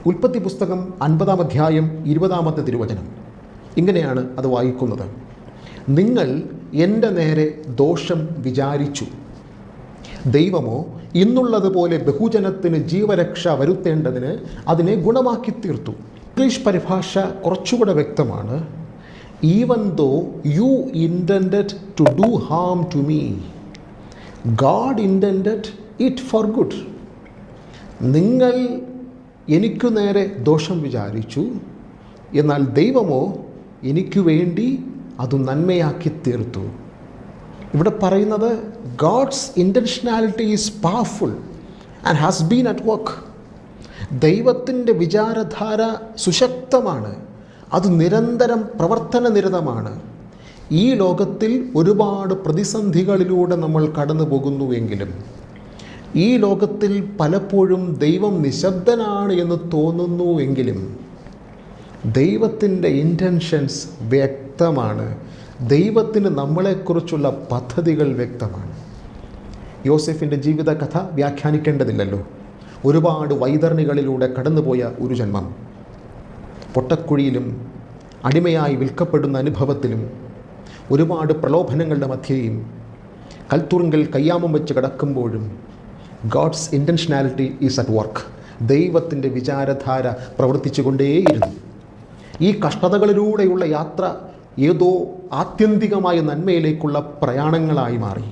ഉൽപ്പത്തി പുസ്തകം 50-ാം അധ്യായം 20-ാമത്തെ തിരുവചനം ഇങ്ങനെയാണ് അത് വായിക്കുന്നത്. നിങ്ങൾ എൻ്റെ നേരെ ദോഷം വിചാരിച്ചു, ദൈവമോ ഇന്നുള്ളതുപോലെ ബഹുജനത്തിന് ജീവരക്ഷ വരുത്തേണ്ടതിന് അതിനെ ഗുണമാക്കി തീർത്തു. ഇംഗ്ലീഷ് പരിഭാഷ കുറച്ചുകൂടെ വ്യക്തമാണ്. Even though you intended to do harm to me, God intended it for good. നിങ്ങൾ എനിക്കു നേരെ ദോഷം വിചാരിച്ചു, എന്നാൽ ദൈവമോ എനിക്കു വേണ്ടി അത് നന്മയാക്കി തീർത്തു. ഇവിടെ പറയുന്നത് God's intentionality is powerful and has been at work. ദൈവത്തിൻ്റെ വിചാരധാര സുശക്തമാണ്, അത് നിരന്തരം പ്രവർത്തനനിരതമാണ്. ഈ ലോകത്തിൽ ഒരുപാട് പ്രതിസന്ധികളിലൂടെ നമ്മൾ കടന്നു പോകുന്നുവെങ്കിലും ഈ ലോകത്തിൽ പലപ്പോഴും ദൈവം നിശബ്ദനാണ് എന്ന് തോന്നുന്നുവെങ്കിലും ദൈവത്തിൻ്റെ ഇൻറ്റൻഷൻസ് വ്യക്തമാണ്. ദൈവത്തിന് നമ്മളെക്കുറിച്ചുള്ള പദ്ധതികൾ വ്യക്തമാണ്. യോസെഫിൻ്റെ ജീവിത കഥ വ്യാഖ്യാനിക്കേണ്ടതില്ലല്ലോ. ഒരുപാട് വൈതരണികളിലൂടെ കടന്നുപോയ ഒരു ജന്മം, പൊട്ടക്കുഴിയിലും അടിമയായി വിൽക്കപ്പെടുന്ന അനുഭവത്തിലും ഒരുപാട് പ്രലോഭനങ്ങളുടെ മധ്യേയും കൽത്തുറുങ്കിൽ കയ്യാമം വെച്ച് കിടക്കുമ്പോഴും God's intentionality is at work. ദൈവത്തിൻ്റെ വിചാരധാര പ്രവർത്തിച്ചു കൊണ്ടേയിരുന്നു. ഈ കഷ്ടതകളിലൂടെയുള്ള യാത്ര ഏതോ ആത്യന്തികമായ നന്മയിലേക്കുള്ള പ്രയാണങ്ങളായി മാറി.